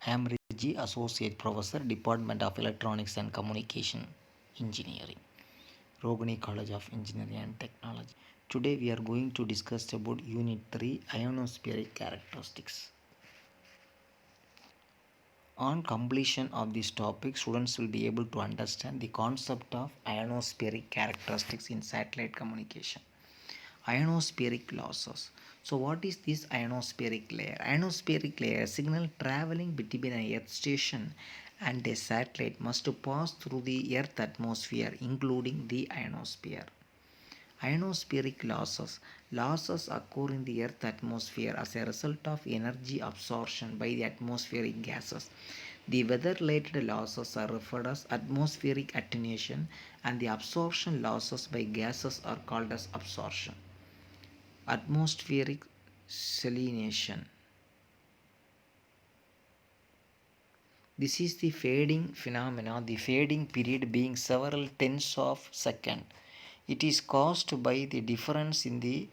I am Reggie, Associate Professor, Department of Electronics and Communication Engineering, Rogani College of Engineering and Technology. Today we are going to discuss about Unit 3, Ionospheric Characteristics. On completion of this topic, students will be able to understand the concept of ionospheric characteristics in satellite communication. Ionospheric losses. So what is this ionospheric layer? Ionospheric layer signal traveling between an earth station and a satellite must pass through the earth atmosphere, including the ionosphere. Ionospheric losses occur in the earth atmosphere as a result of energy absorption by the atmospheric gases. The weather related losses are referred as atmospheric attenuation, and the absorption losses by gases are called as absorption. Atmospheric salination. This is the fading phenomena, the fading period being several tenths of second. It is caused by the difference in the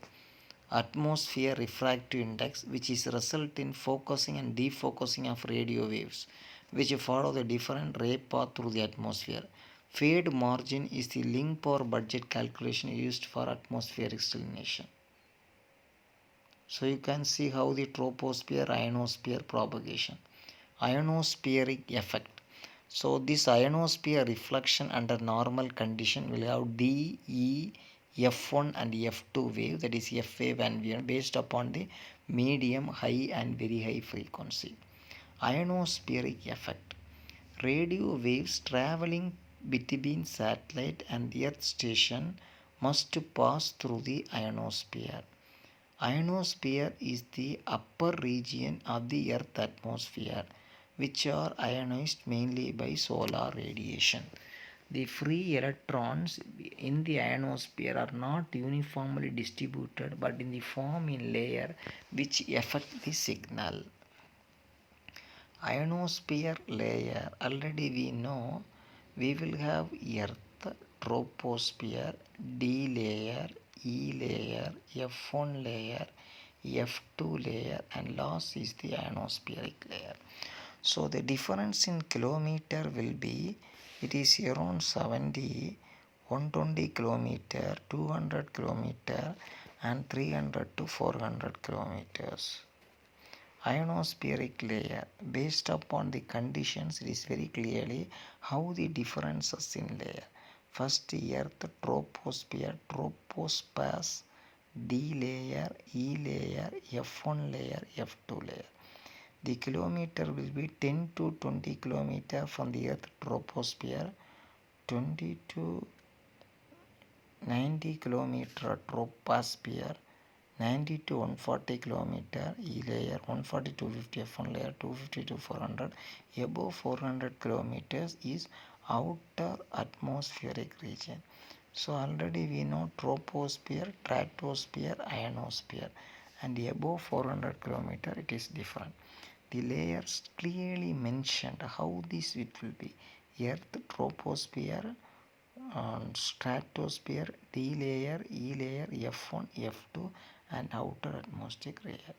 atmosphere refractive index, which is result in focusing and defocusing of radio waves, which follow the different ray path through the atmosphere. Fade margin is the link power budget calculation used for atmospheric salination. So you can see how the troposphere ionosphere propagation. Ionospheric effect. So this ionosphere reflection under normal condition will have D, E, F1 and F2 wave, that is F wave and V based upon the medium, high and very high frequency. Ionospheric effect. Radio waves traveling between satellite and the earth station must pass through the ionosphere. Ionosphere is the upper region of the Earth atmosphere, which are ionized mainly by solar radiation. The free electrons in the ionosphere are not uniformly distributed but in the form in layer which affect the signal. Ionosphere layer, already we know we will have Earth, troposphere, D layer, E layer, F1 layer, F2 layer, and last is the ionospheric layer. So the difference in kilometer will be, it is around 70, 120 kilometer, 200 kilometer and 300 to 400 kilometers. Ionospheric layer, based upon the conditions, it is very clearly how the differences in layer. First earth, troposphere, tropospace, D layer, E layer, F1 layer, F2 layer. The kilometer will be 10 to 20 kilometer from the earth troposphere, 20 to 90 kilometer troposphere, 90 to 140 kilometer E layer, 140 to 250 F1 layer, 250 to 400. Above 400 kilometers is outer atmospheric region. So already we know troposphere, stratosphere, ionosphere, and above 400 kilometer it is different. The layers clearly mentioned how this it will be. Earth, troposphere, stratosphere, D layer, E layer, F1, F2 and outer atmospheric layer.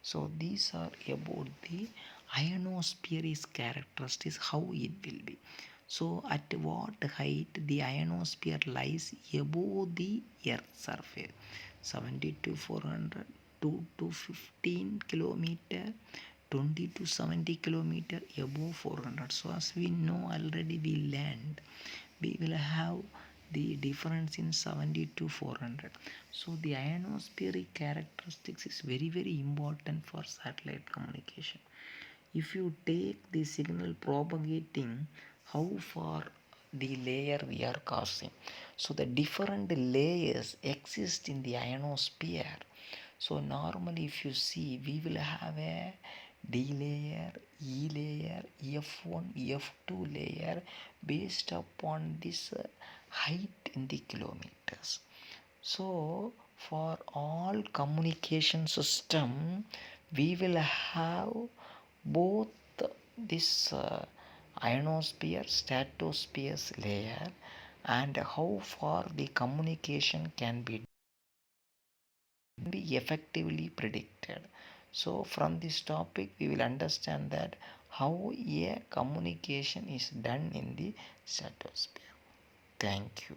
So these are about the ionospheric characteristics, how it will be. So at what height the ionosphere lies above the earth surface? 70 to 400, 2 to 15 kilometer, 20 to 70 kilometer above 400. So as we know already, we learned we will have the difference in 70 to 400. So the ionospheric characteristics is very important for satellite communication. If you take the signal propagating, how far the layer we are causing. So the different layers exist in the ionosphere. So normally if you see, we will have a D layer, E layer, F1, F2 layer based upon this height in the kilometers. So for all communication system, we will have both this ionosphere, stratosphere layer, and how far the communication can be effectively predicted. So from this topic we will understand that how a communication is done in the stratosphere. Thank you.